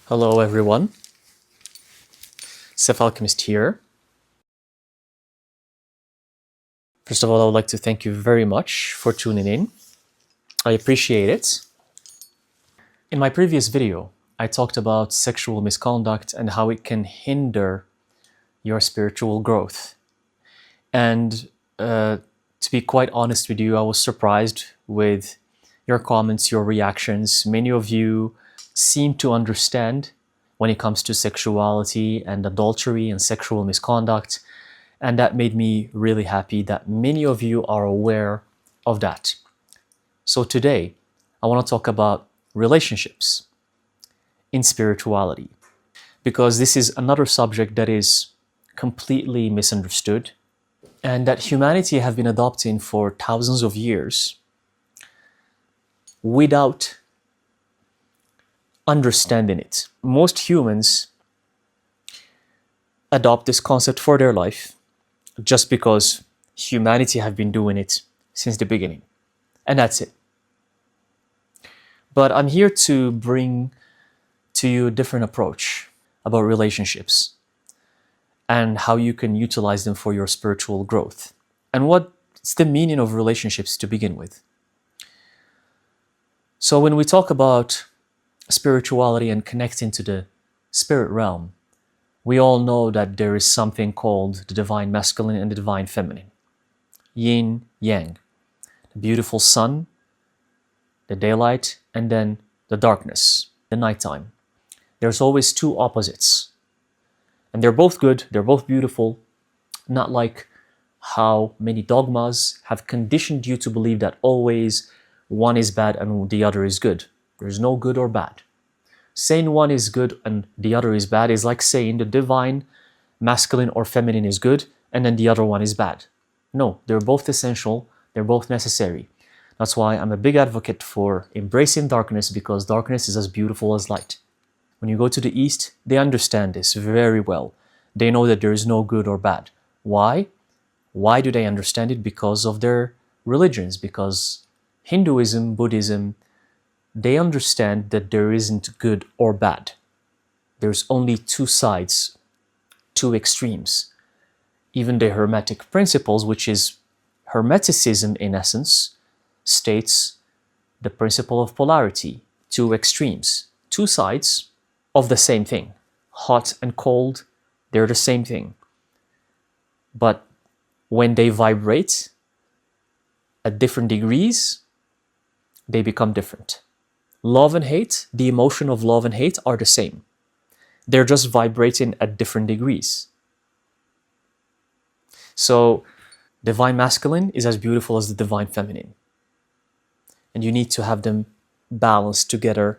Hello everyone, Alchemist here. First of all, I would like to thank you very much for tuning in. I appreciate it. In my previous video, I talked about sexual misconduct and how it can hinder your spiritual growth. And to be quite honest with you, I was surprised with your comments, your reactions. Many of you seem to understand when it comes to sexuality and adultery and sexual misconduct. And that made me really happy that many of you are aware of that. So today, I want to talk about relationships in spirituality, because this is another subject that is completely misunderstood and that humanity have been adopting for thousands of years without understanding it. Most humans adopt this concept for their life just because humanity have been doing it since the beginning. And that's it. But I'm here to bring to you a different approach about relationships and how you can utilize them for your spiritual growth. And what's the meaning of relationships to begin with? So when we talk about spirituality and connecting to the spirit realm, we all know that there is something called the divine masculine and the divine feminine. Yin, yang. The beautiful sun, the daylight, and then the darkness, the nighttime. There's always two opposites. And they're both good, they're both beautiful, not like how many dogmas have conditioned you to believe that always one is bad and the other is good. There's no good or bad. Saying one is good and the other is bad is like saying the divine masculine or feminine is good and then the other one is bad. No, they're both essential, they're both necessary. That's why I'm a big advocate for embracing darkness, because darkness is as beautiful as light. When you go to the East, they understand this very well. They know that there is no good or bad. Why? Why do they understand it? Because of their religions, because Hinduism, Buddhism, they understand that there isn't good or bad. There's only two sides, two extremes. Even the Hermetic principles, which is Hermeticism in essence, states the principle of polarity, two extremes, two sides of the same thing. Hot and cold, they're the same thing. But when they vibrate at different degrees, they become different. Love and hate, the emotion of love and hate are the same. They're just vibrating at different degrees. So, divine masculine is as beautiful as the divine feminine. And you need to have them balanced together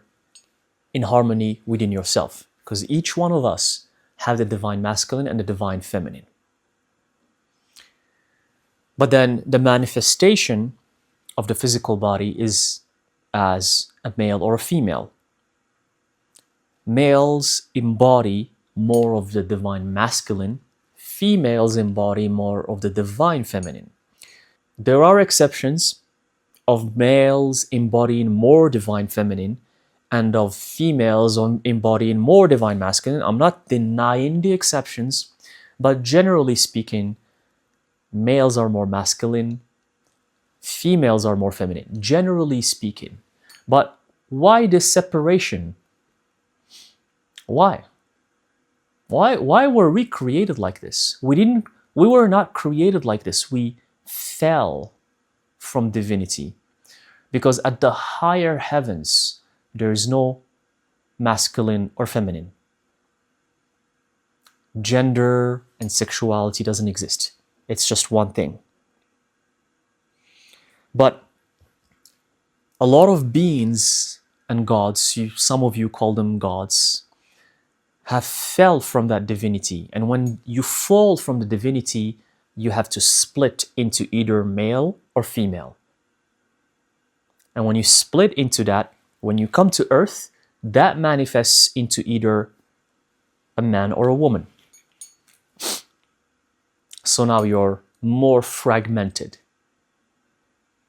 in harmony within yourself, because each one of us have the divine masculine and the divine feminine. But then the manifestation of the physical body is as a male or a female. Males embody more of the divine masculine, females embody more of the divine feminine. There are exceptions of males embodying more divine feminine and of females embodying more divine masculine. I'm not denying the exceptions, but generally speaking, males are more masculine, females are more feminine, generally speaking. But why this separation? Why? Why were we created like this? We were not created like this. We fell from divinity. Because at the higher heavens, there is no masculine or feminine. Gender and sexuality doesn't exist. It's just one thing. But a lot of beings and gods, some of you call them gods, have fell from that divinity. And when you fall from the divinity, you have to split into either male or female. And when you split into that, when you come to earth, that manifests into either a man or a woman. So now you're more fragmented.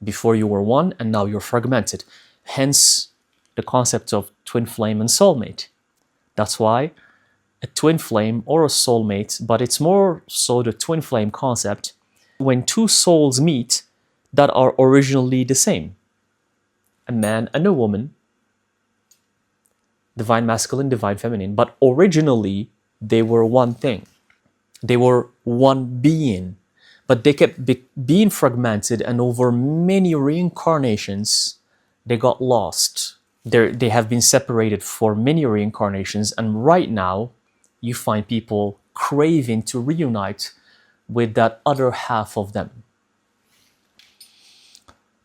Before you were one, and now you're fragmented. Hence the concept of twin flame and soulmate. That's why a twin flame or a soulmate, but it's more so the twin flame concept, when two souls meet that are originally the same, a man and a woman, divine masculine, divine feminine, but originally they were one thing. They were one being, but they kept being fragmented, and over many reincarnations, they got lost. They have been separated for many reincarnations, and right now, you find people craving to reunite with that other half of them.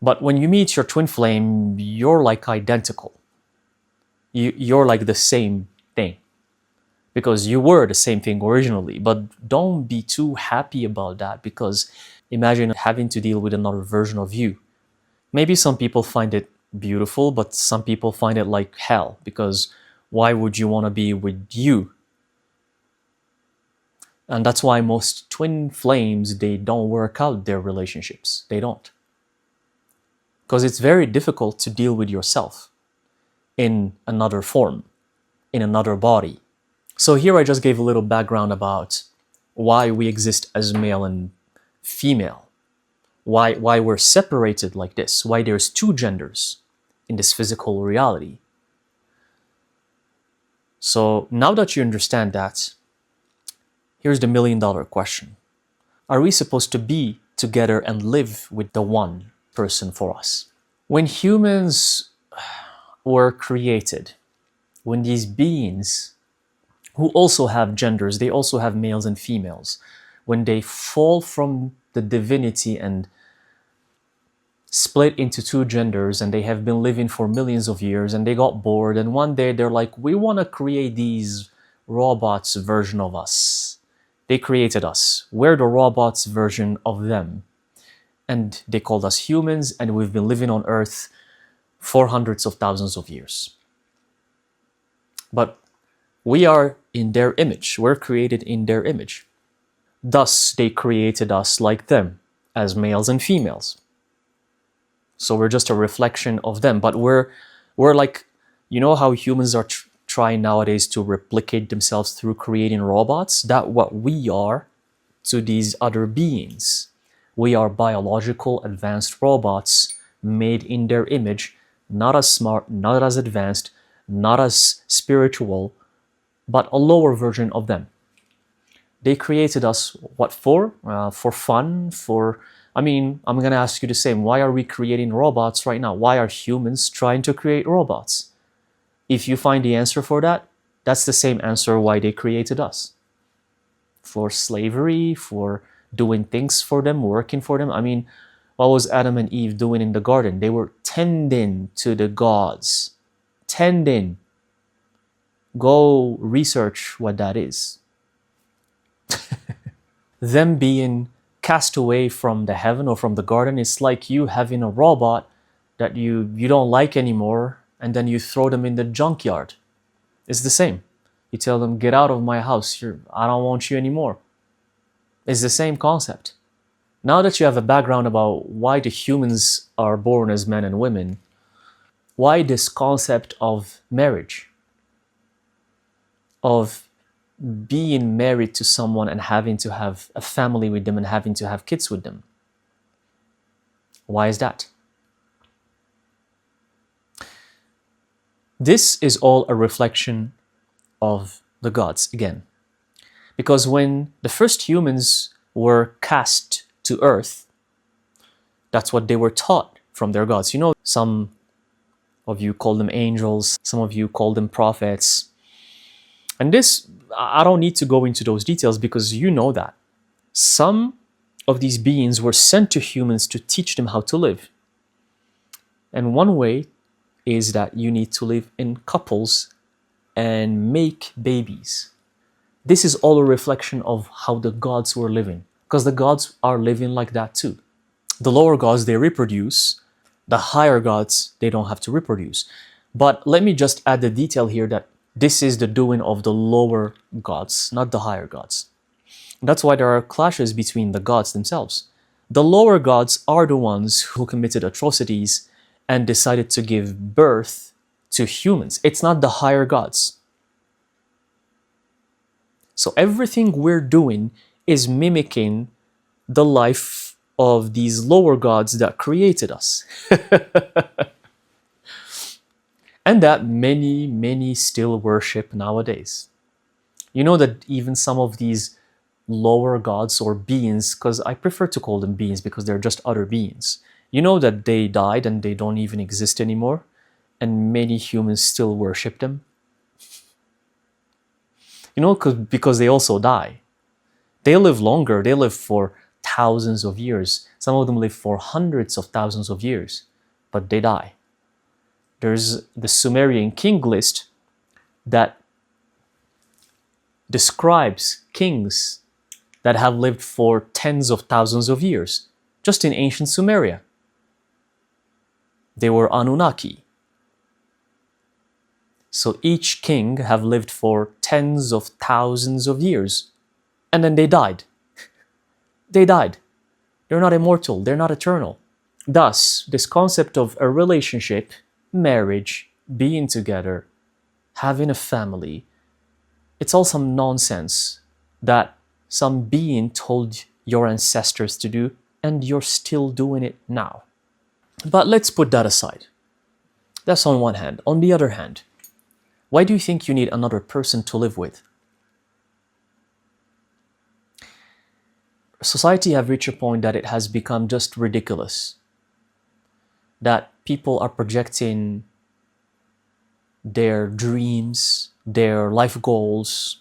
But when you meet your twin flame, you're like identical. You're like the same thing, because you were the same thing originally. But don't be too happy about that, because imagine having to deal with another version of you. Maybe some people find it beautiful, but some people find it like hell, because why would you want to be with you? And that's why most twin flames, they don't work out their relationships. They don't. Because it's very difficult to deal with yourself in another form, in another body. So here I just gave a little background about why we exist as male and female, why we're separated like this, why there's two genders in this physical reality. So now that you understand that, here's the $1,000,000 question. Are we supposed to be together and live with the one person for us? When humans were created, when these beings who also have genders, they also have males and females, when they fall from the divinity and split into two genders, and they have been living for millions of years, and they got bored, and one day they're like, we want to create these robots version of us. They created us. We're the robots version of them. And they called us humans, and we've been living on Earth for hundreds of thousands of years. But we are in their image. We're created in their image. Thus, they created us like them, as males and females. So we're just a reflection of them. But we're like, you know how humans are trying nowadays to replicate themselves through creating robots? That's what we are to these other beings. We are biological advanced robots made in their image, not as smart, not as advanced, not as spiritual, but a lower version of them. They created us, what for? For fun, I'm going to ask you the same. Why are we creating robots right now? Why are humans trying to create robots? If you find the answer for that, that's the same answer why they created us. For slavery, for doing things for them, working for them. What was Adam and Eve doing in the garden? They were tending to the gods. Tending. Go research what that is. Them being cast away from the heaven or from the garden, it's like you having a robot that you don't like anymore, and then you throw them in the junkyard. It's the same. You tell them, get out of my house. I don't want you anymore. It's the same concept. Now that you have a background about why the humans are born as men and women, why this concept of marriage, of being married to someone and having to have a family with them and having to have kids with them? Why is that? This is all a reflection of the gods again. Because when the first humans were cast to earth, that's what they were taught from their gods. Some of you call them angels, some of you call them prophets. And this, I don't need to go into those details because you know that. Some of these beings were sent to humans to teach them how to live. And one way is that you need to live in couples and make babies. This is all a reflection of how the gods were living, because the gods are living like that too. The lower gods, they reproduce. The higher gods, they don't have to reproduce. But let me just add the detail here that this is the doing of the lower gods, not the higher gods. That's why there are clashes between the gods themselves. The lower gods are the ones who committed atrocities and decided to give birth to humans. It's not the higher gods. So everything we're doing is mimicking the life of these lower gods that created us. And that many, many still worship nowadays. You know that even some of these lower gods or beings, because I prefer to call them beings because they're just other beings, you know that they died and they don't even exist anymore, and many humans still worship them. You know, because they also die. They live longer, they live for thousands of years. Some of them live for hundreds of thousands of years, but they die. There's the Sumerian king list that describes kings that have lived for tens of thousands of years, just in ancient Sumeria. They were Anunnaki. So each king have lived for tens of thousands of years, and then they died. They died. They're not immortal, they're not eternal. Thus, this concept of a relationship, marriage, being together, having a family, it's all some nonsense that some being told your ancestors to do, and you're still doing it now. But let's put that aside. That's on one hand. On the other hand, why do you think you need another person to live with? Society have reached a point that it has become just ridiculous. That people are projecting their dreams, their life goals,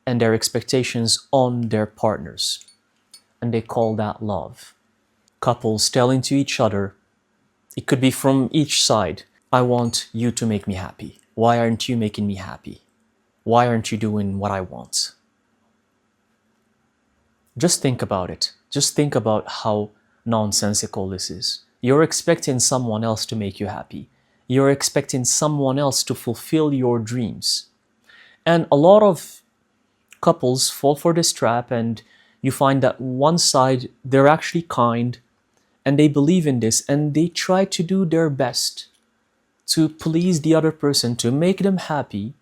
and their expectations on their partners. And they call that love. Couples telling to each other, it could be from each side, I want you to make me happy. Why aren't you making me happy? Why aren't you doing what I want? Just think about it. Just think about how nonsensical this is. You're expecting someone else to make you happy. You're expecting someone else to fulfill your dreams. And a lot of couples fall for this trap, and you find that one side, they're actually kind and they believe in this and they try to do their best to please the other person, to make them happy,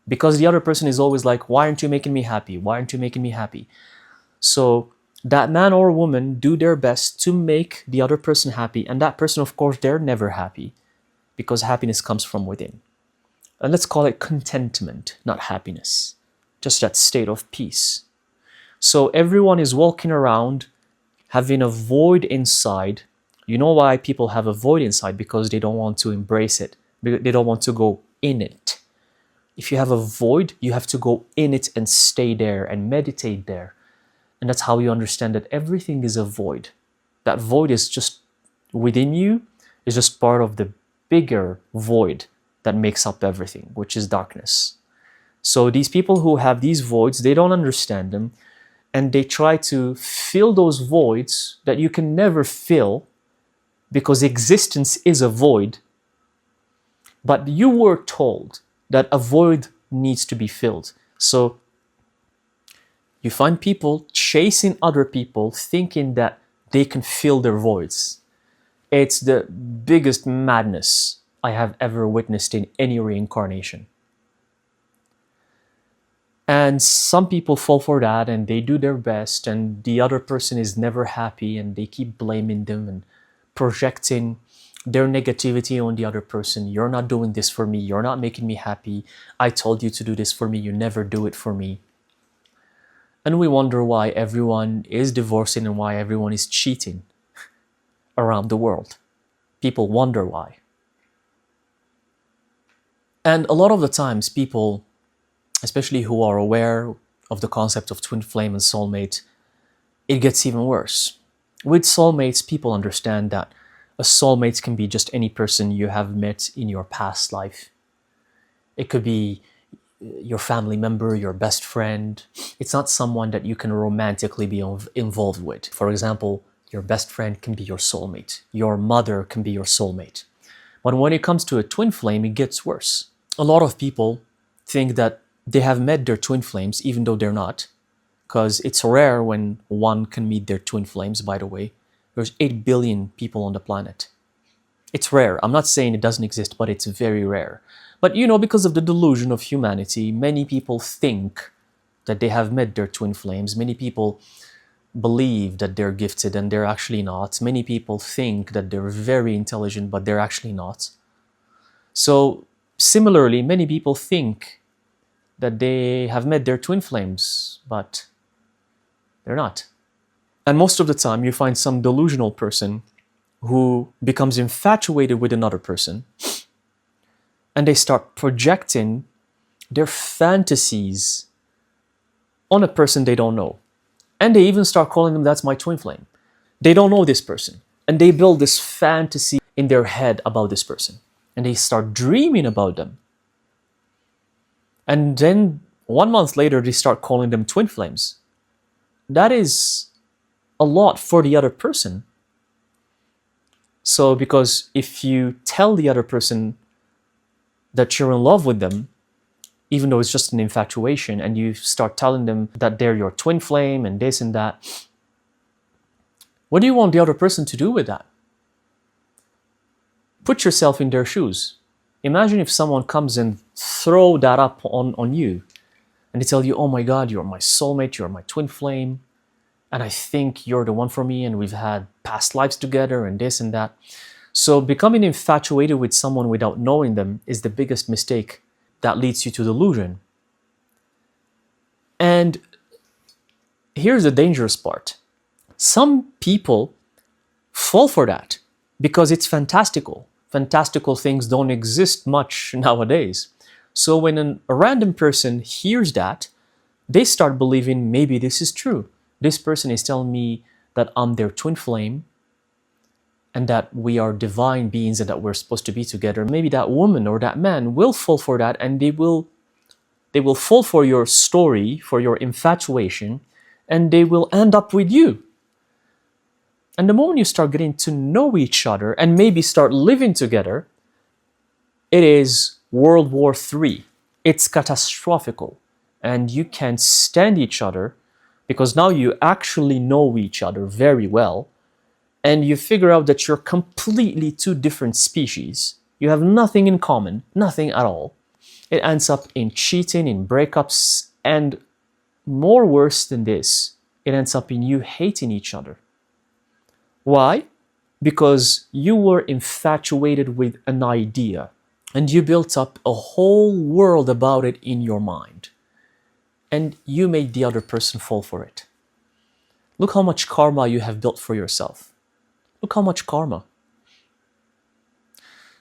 because the other person is always like, why aren't you making me happy? Why aren't you making me happy? So that man or woman do their best to make the other person happy, and that person, of course, they're never happy because happiness comes from within. And let's call it contentment, not happiness. Just that state of peace. So everyone is walking around having a void inside. You know why people have a void inside? Because they don't want to embrace it. They don't want to go in it. If you have a void, you have to go in it and stay there and meditate there. And that's how you understand that everything is a void. That void is just within you, is just part of the bigger void that makes up everything, which is darkness. So these people who have these voids, they don't understand them, and they try to fill those voids that you can never fill because existence is a void. But you were told that a void needs to be filled. So you find people chasing other people thinking that they can fill their voids. It's the biggest madness I have ever witnessed in any reincarnation. And some people fall for that and they do their best, and the other person is never happy, and they keep blaming them and projecting their negativity on the other person. You're not doing this for me. You're not making me happy. I told you to do this for me. You never do it for me. And we wonder why everyone is divorcing and why everyone is cheating around the world. People wonder why. And a lot of the times people, especially who are aware of the concept of twin flame and soulmate, it gets even worse. With soulmates, people understand that a soulmate can be just any person you have met in your past life. It could be your family member, your best friend. It's not someone that you can romantically be involved with. For example, your best friend can be your soulmate. Your mother can be your soulmate. But when it comes to a twin flame, it gets worse. A lot of people think that they have met their twin flames, even though they're not, because it's rare when one can meet their twin flames, by the way. There's 8 billion people on the planet. It's rare. I'm not saying it doesn't exist, but it's very rare. But you know, because of the delusion of humanity, many people think that they have met their twin flames. Many people believe that they're gifted and they're actually not. Many people think that they're very intelligent, but they're actually not. So similarly, many people think that they have met their twin flames, but they're not. And most of the time, you find some delusional person who becomes infatuated with another person, and they start projecting their fantasies on a person they don't know. And they even start calling them, that's my twin flame. They don't know this person. And they build this fantasy in their head about this person. And they start dreaming about them. And then 1 month later, they start calling them twin flames. That is a lot for the other person. So because if you tell the other person that you're in love with them, even though it's just an infatuation, and you start telling them that they're your twin flame and this and that, what do you want the other person to do with that? Put yourself in their shoes. Imagine if someone comes and throw that up on you, and they tell you, oh my God, you're my soulmate, you're my twin flame, and I think you're the one for me, and we've had past lives together and this and that. So becoming infatuated with someone without knowing them is the biggest mistake that leads you to delusion. And here's the dangerous part. Some people fall for that because it's fantastical. Fantastical things don't exist much nowadays. So when a random person hears that, they start believing maybe this is true. This person is telling me that I'm their twin flame and that we are divine beings and that we're supposed to be together. Maybe that woman or that man will fall for that, and they will fall for your story, for your infatuation, and they will end up with you. And the moment you start getting to know each other and maybe start living together, it is World War III. It's catastrophical. And you can't stand each other because now you actually know each other very well. And you figure out that you're completely two different species. You have nothing in common, nothing at all. It ends up in cheating, in breakups, and more worse than this, it ends up in you hating each other. Why? Because you were infatuated with an idea, and you built up a whole world about it in your mind. And you made the other person fall for it. Look how much karma you have built for yourself. Look how much karma.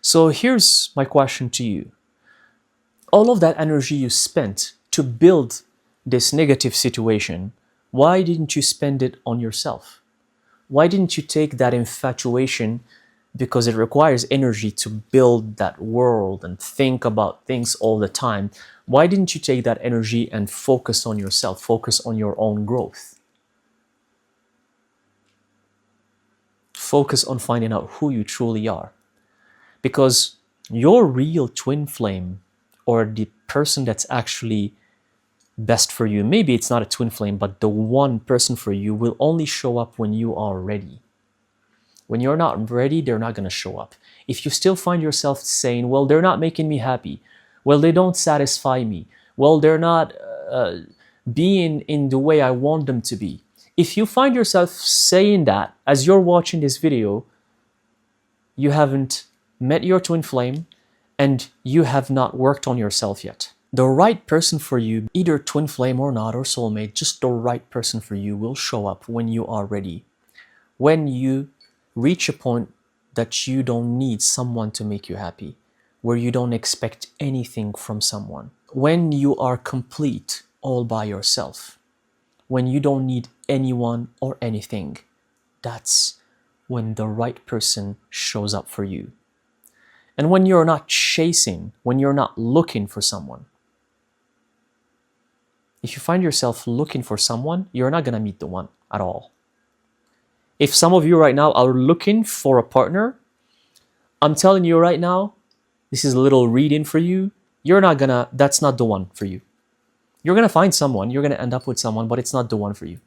So here's my question to you. All of that energy you spent to build this negative situation, why didn't you spend it on yourself? Why didn't you take that infatuation, because it requires energy to build that world and think about things all the time? Why didn't you take that energy and focus on yourself, focus on your own growth? Focus on finding out who you truly are. Because your real twin flame, or the person that's actually best for you, maybe it's not a twin flame, but the one person for you, will only show up when you are ready. When you're not ready, they're not going to show up. If you still find yourself saying, well, they're not making me happy, well, they don't satisfy me, well, they're not being in the way I want them to be. If you find yourself saying that as you're watching this video, you haven't met your twin flame and you have not worked on yourself yet. The right person for you, either twin flame or not, or soulmate, just the right person for you will show up when you are ready. When you reach a point that you don't need someone to make you happy, where you don't expect anything from someone. When you are complete all by yourself. When you don't need anyone or anything, that's when the right person shows up for you. And when you're not chasing, when you're not looking for someone. If you find yourself looking for someone, you're not going to meet the one at all. If some of you right now are looking for a partner, I'm telling you right now, this is a little reading for you. That's not the one for you. You're going to find someone, you're going to end up with someone, but it's not the one for you.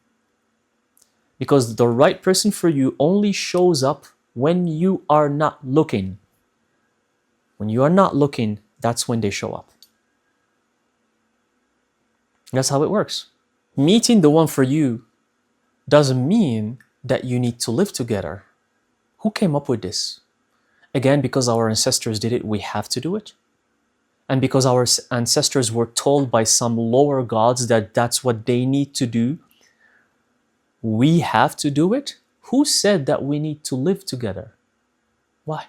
Because the right person for you only shows up when you are not looking. When you are not looking, that's when they show up. That's how it works. Meeting the one for you doesn't mean that you need to live together. Who came up with this? Again, because our ancestors did it, we have to do it. And because our ancestors were told by some lower gods that that's what they need to do, we have to do it? Who said that we need to live together? Why?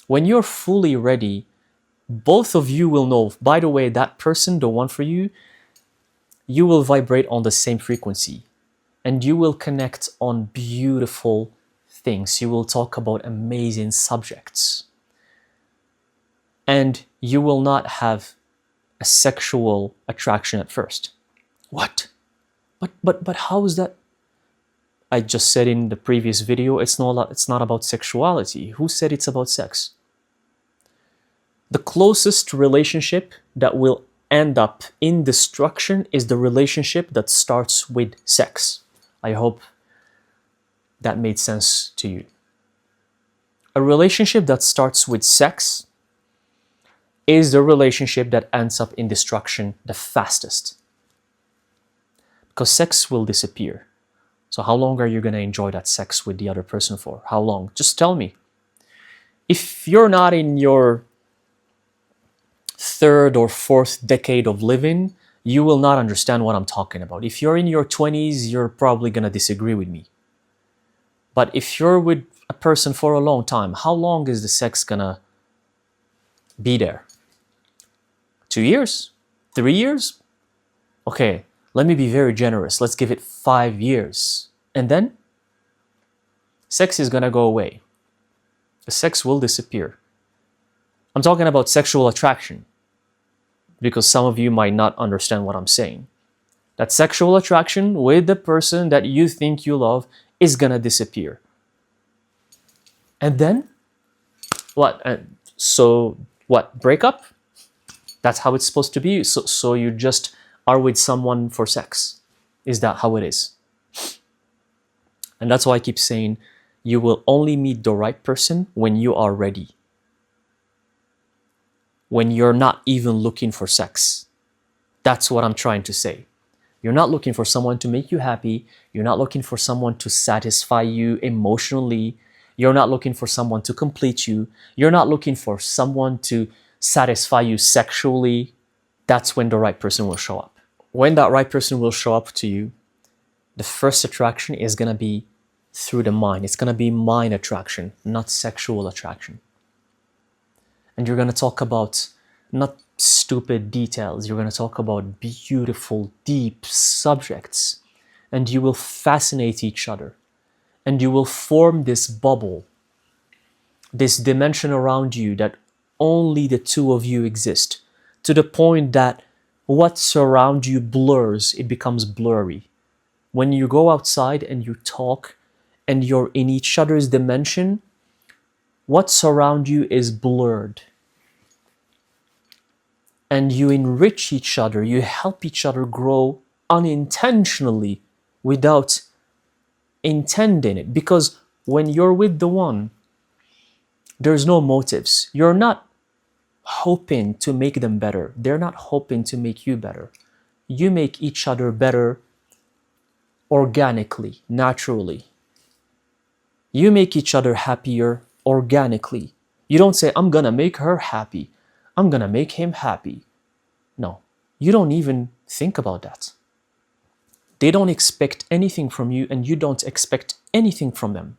When you're fully ready, both of you will know, by the way, that person, the one for you, you will vibrate on the same frequency and you will connect on beautiful things. You will talk about amazing subjects. And you will not have a sexual attraction at first. What? But how is that? I just said in the previous video, it's not about sexuality. Who said it's about sex? The closest relationship that will end up in destruction is the relationship that starts with sex. I hope that made sense to you. A relationship that starts with sex is the relationship that ends up in destruction the fastest. Because sex will disappear. So how long are you going to enjoy that sex with the other person for? How long? Just tell me. If you're not in your third or fourth decade of living, you will not understand what I'm talking about. If you're in your 20s, you're probably going to disagree with me. But if you're with a person for a long time, how long is the sex going to be there? 2 years? 3 years? Okay, let me be very generous. Let's give it 5 years. And then sex is going to go away. The sex will disappear. I'm talking about sexual attraction, because some of you might not understand what I'm saying. That sexual attraction with the person that you think you love is gonna disappear. And then, what? So what, break up? That's how it's supposed to be? So you just are with someone for sex? Is that how it is? And that's why I keep saying, you will only meet the right person when you are ready. When you're not even looking for sex. That's what I'm trying to say. You're not looking for someone to make you happy. You're not looking for someone to satisfy you emotionally. You're not looking for someone to complete you. You're not looking for someone to satisfy you sexually. That's when the right person will show up. When that right person will show up to you, the first attraction is going to be through the mind. It's going to be mind attraction, not sexual attraction. And you're going to talk about not stupid details. You're going to talk about beautiful, deep subjects. And you will fascinate each other. And you will form this bubble, this dimension around you that only the two of you exist. To the point that what's around you blurs, it becomes blurry. When you go outside and you talk and you're in each other's dimension, what's around you is blurred. And you enrich each other, you help each other grow unintentionally without intending it. Because when you're with the one, there's no motives. You're not hoping to make them better. They're not hoping to make you better. You make each other better organically, naturally. You make each other happier organically. You don't say, I'm gonna make her happy. I'm gonna make him happy. No, you don't even think about that. They don't expect anything from you and you don't expect anything from them.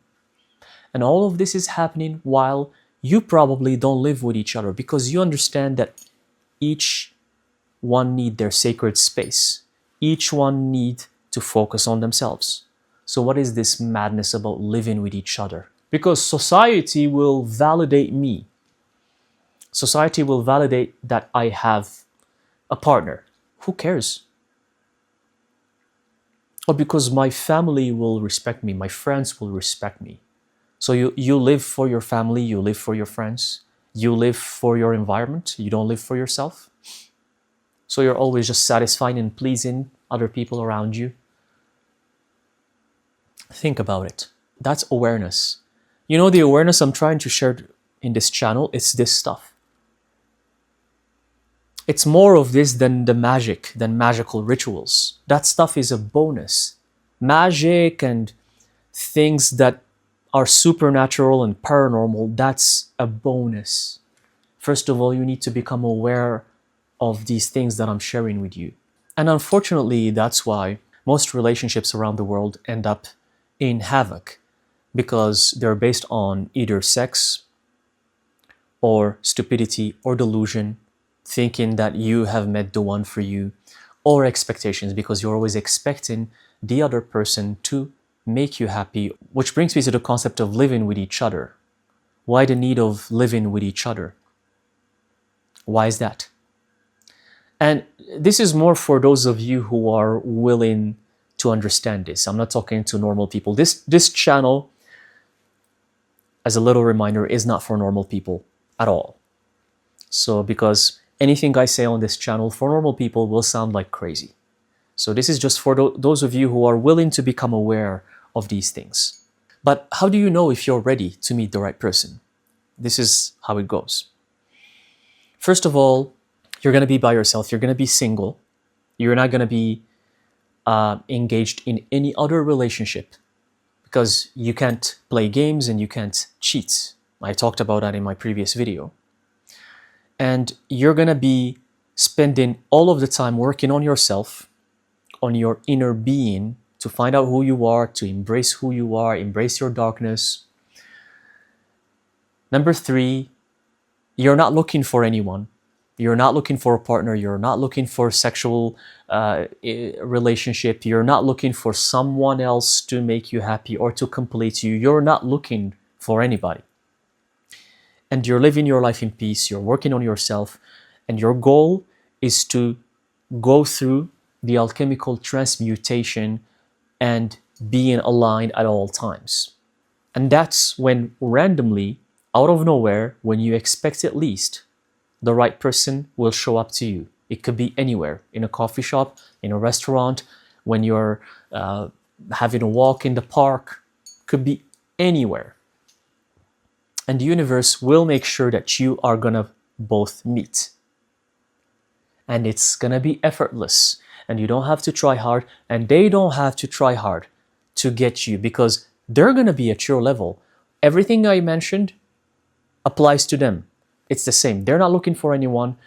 And all of this is happening while you probably don't live with each other because you understand that each one need their sacred space. Each one need to focus on themselves. So what is this madness about living with each other? Because society will validate me. Society will validate that I have a partner. Who cares? Or because my family will respect me, my friends will respect me. So you live for your family, you live for your friends, you live for your environment, you don't live for yourself. So you're always just satisfying and pleasing other people around you. Think about it. That's awareness. You know, the awareness I'm trying to share in this channel is this stuff. It's more of this than than magical rituals. That stuff is a bonus. Magic and things that are supernatural and paranormal, that's a bonus. First of all, you need to become aware of these things that I'm sharing with you. And unfortunately, that's why most relationships around the world end up in havoc, because they're based on either sex or stupidity or delusion, thinking that you have met the one for you, or expectations, because you're always expecting the other person to make you happy, which brings me to the concept of living with each other. Why the need of living with each other? Why is that? And this is more for those of you who are willing to understand this. I'm not talking to normal people. This channel, as a little reminder, is not for normal people at all. So because anything I say on this channel for normal people will sound like crazy. So this is just for those of you who are willing to become aware of these things. But how do you know if you're ready to meet the right person? This is how it goes. First of all, you're going to be by yourself. You're going to be single. You're not going to be engaged in any other relationship, because you can't play games and you can't cheat. I talked about that in my previous video. And you're going to be spending all of the time working on yourself, on your inner being, to find out who you are, to embrace who you are, embrace your darkness. Number 3, you're not looking for anyone. You're not looking for a partner. You're not looking for a sexual relationship. You're not looking for someone else to make you happy or to complete you. You're not looking for anybody. And you're living your life in peace. You're working on yourself. And your goal is to go through the alchemical transmutation and being aligned at all times. And that's when randomly, out of nowhere, when you expect it least, the right person will show up to you. It could be anywhere, in a coffee shop, in a restaurant, when you're having a walk in the park, could be anywhere. And the universe will make sure that you are gonna both meet. And it's gonna be effortless. And you don't have to try hard, and they don't have to try hard to get you, because they're gonna be at your level. Everything I mentioned applies to them. It's the same. They're not looking for anyone.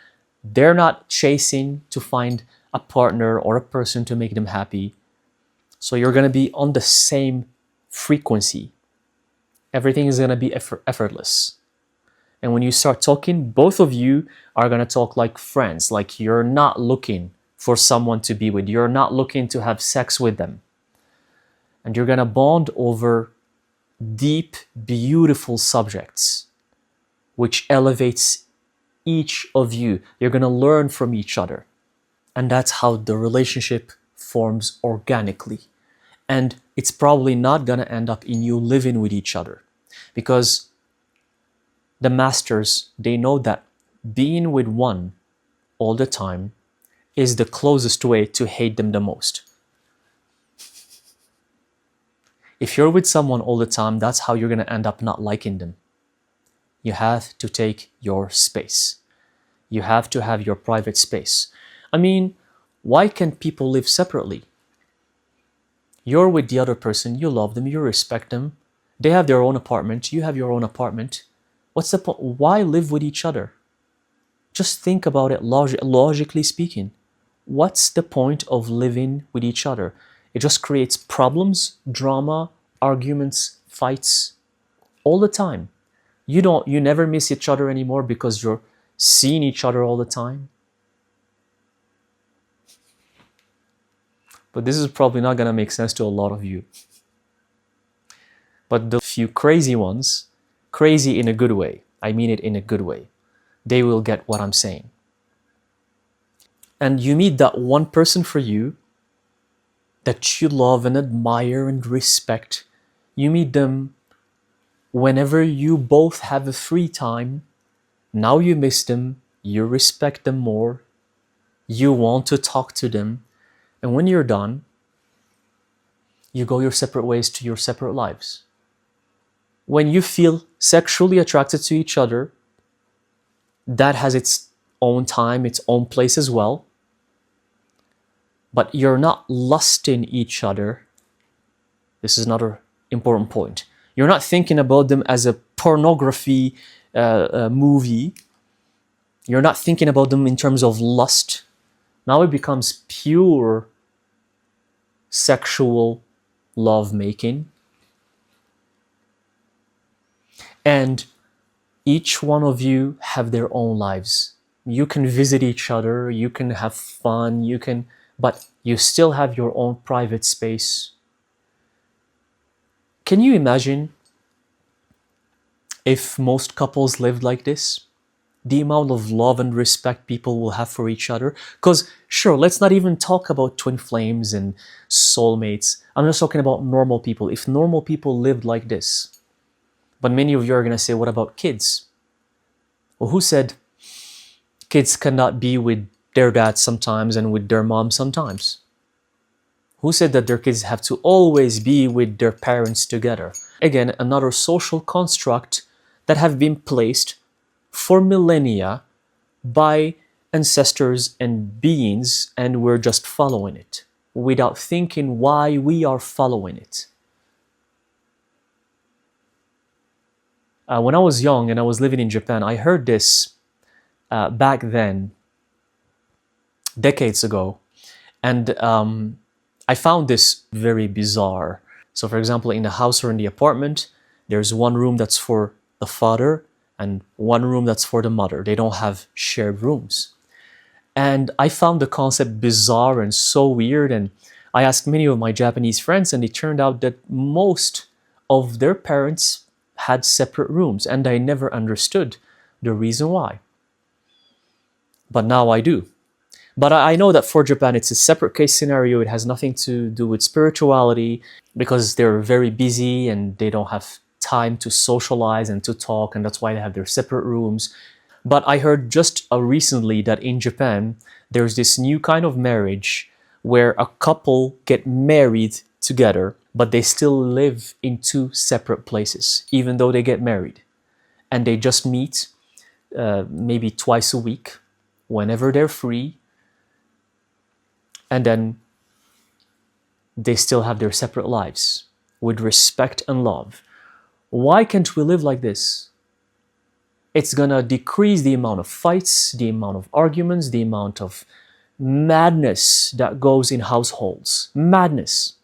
They're not chasing to find a partner or a person to make them happy. So you're going to be on the same frequency. Everything is going to be effortless. And when you start talking, both of you are going to talk like friends, like you're not looking for someone to be with. You're not looking to have sex with them. And you're going to bond over deep, beautiful subjects, which elevates each of you. You're going to learn from each other. And that's how the relationship forms organically. And it's probably not going to end up in you living with each other, because the masters, they know that being with one all the time is the closest way to hate them the most. If you're with someone all the time, that's how you're going to end up not liking them. You have to take your space. You have to have your private space. I mean, why can't people live separately? You're with the other person, you love them, you respect them. They have their own apartment, you have your own apartment. What's the point? Why live with each other? Just think about it logically speaking. What's the point of living with each other? It just creates problems, drama, arguments, fights all the time. You never miss each other anymore because you're seeing each other all the time. But this is probably not going to make sense to a lot of you. But the few crazy ones, crazy in a good way, I mean it in a good way, they will get what I'm saying. And you meet that one person for you that you love and admire and respect. You meet them whenever you both have a free time. Now you miss them, you respect them more, you want to talk to them, and when you're done, you go your separate ways to your separate lives. When you feel sexually attracted to each other, that has its own time, its own place as well. But you're not lusting each other. This is another important point. You're not thinking about them as a pornography movie. You're not thinking about them in terms of lust. Now it becomes pure sexual love-making. And each one of you have their own lives. You can visit each other, you can have fun, but you still have your own private space. Can you imagine if most couples lived like this? The amount of love and respect people will have for each other. Because sure, let's not even talk about twin flames and soulmates. I'm just talking about normal people. If normal people lived like this. But many of you are going to say, what about kids? Well, who said kids cannot be with their dad sometimes and with their mom sometimes? Who said that their kids have to always be with their parents together? Again, another social construct that have been placed for millennia by ancestors and beings, and we're just following it without thinking why we are following it. When I was young and I was living in Japan, I heard this back then, decades ago, and I found this very bizarre. So for example, in the house or in the apartment, there's one room that's for the father and one room that's for the mother. They don't have shared rooms. And I found the concept bizarre and so weird, and I asked many of my Japanese friends, and it turned out that most of their parents had separate rooms, and I never understood the reason why. But now I do. But I know that for Japan, it's a separate case scenario. It has nothing to do with spirituality, because they're very busy and they don't have time to socialize and to talk, and that's why they have their separate rooms. But I heard just recently that in Japan, there's this new kind of marriage where a couple get married together, but they still live in two separate places, even though they get married. And they just meet maybe twice a week, whenever they're free. And then they still have their separate lives with respect and love. Why can't we live like this? It's gonna decrease the amount of fights, the amount of arguments, the amount of madness that goes in households. Madness.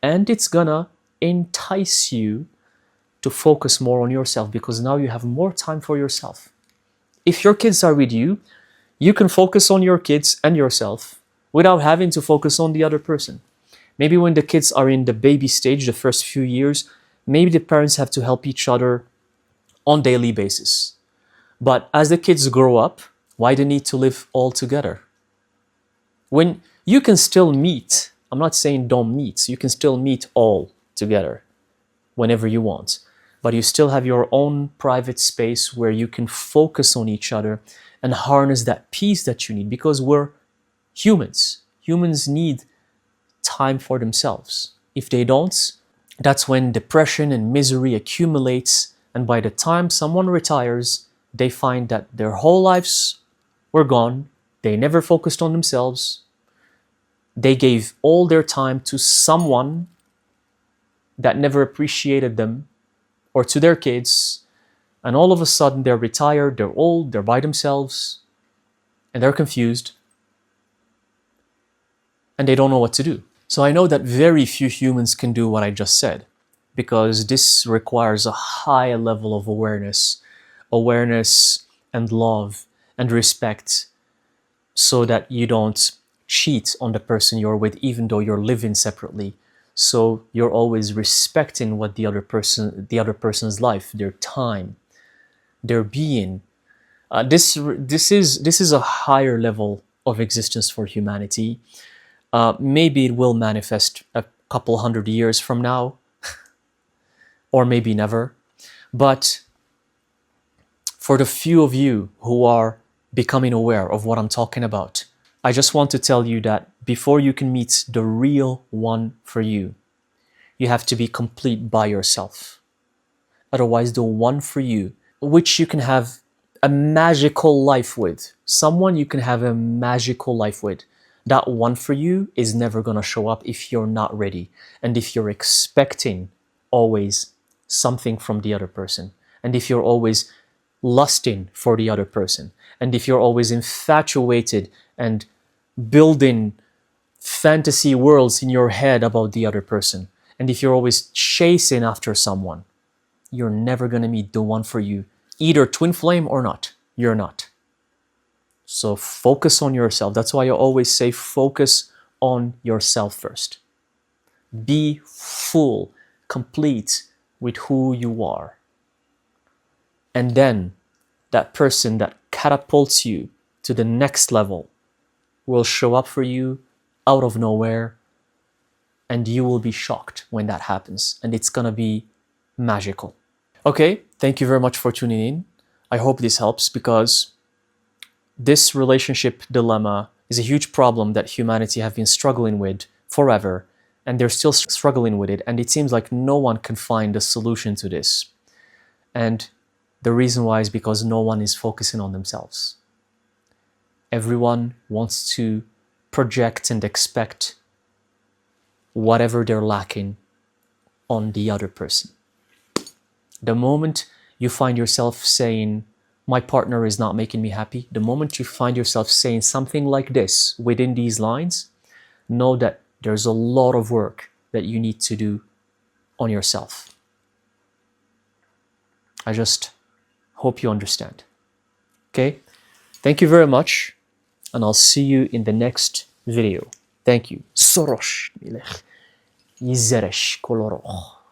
And it's gonna entice you to focus more on yourself, because now you have more time for yourself. If your kids are with you, you can focus on your kids and yourself without having to focus on the other person. Maybe when the kids are in the baby stage, the first few years, maybe the parents have to help each other on a daily basis. But as the kids grow up, why the need to live all together? When you can still meet, I'm not saying don't meet, you can still meet all together whenever you want, but you still have your own private space where you can focus on each other and harness that peace that you need, because we're humans. Humans need time for themselves. If they don't, that's when depression and misery accumulates, and by the time someone retires, they find that their whole lives were gone. They never focused on themselves. They gave all their time to someone that never appreciated them, or to their kids, and all of a sudden they're retired, they're old, they're by themselves, and they're confused, and they don't know what to do. So I know that very few humans can do what I just said, because this requires a high level of awareness and love and respect, so that you don't cheat on the person you're with, even though you're living separately. So you're always respecting what the other person's life, their time, their being. This is a higher level of existence for humanity. Maybe it will manifest a couple 100 years from now, or maybe never. But for the few of you who are becoming aware of what I'm talking about, I just want to tell you that before you can meet the real one for you, you have to be complete by yourself. Otherwise, the one for you, which you can have a magical life with, someone you can have a magical life with, that one for you is never going to show up if you're not ready and if you're expecting always something from the other person, and if you're always lusting for the other person, and if you're always infatuated and building fantasy worlds in your head about the other person, and if you're always chasing after someone, you're never going to meet the one for you, either twin flame or not. You're not. So focus on yourself. That's why I always say focus on yourself first. Be full, complete with who you are. And then that person that catapults you to the next level will show up for you out of nowhere, and you will be shocked when that happens, and it's gonna be magical. Okay, thank you very much for tuning in. I hope this helps, because this relationship dilemma is a huge problem that humanity have been struggling with forever, and they're still struggling with it, and it seems like no one can find a solution to this. And the reason why is because no one is focusing on themselves. Everyone wants to project and expect whatever they're lacking on the other person. The moment you find yourself saying, my partner is not making me happy, the moment you find yourself saying something like this within these lines, know that there's a lot of work that you need to do on yourself. I just hope you understand. Okay? Thank you very much, and I'll see you in the next video. Thank you. Sorosh milech. Yizeresh koloroch.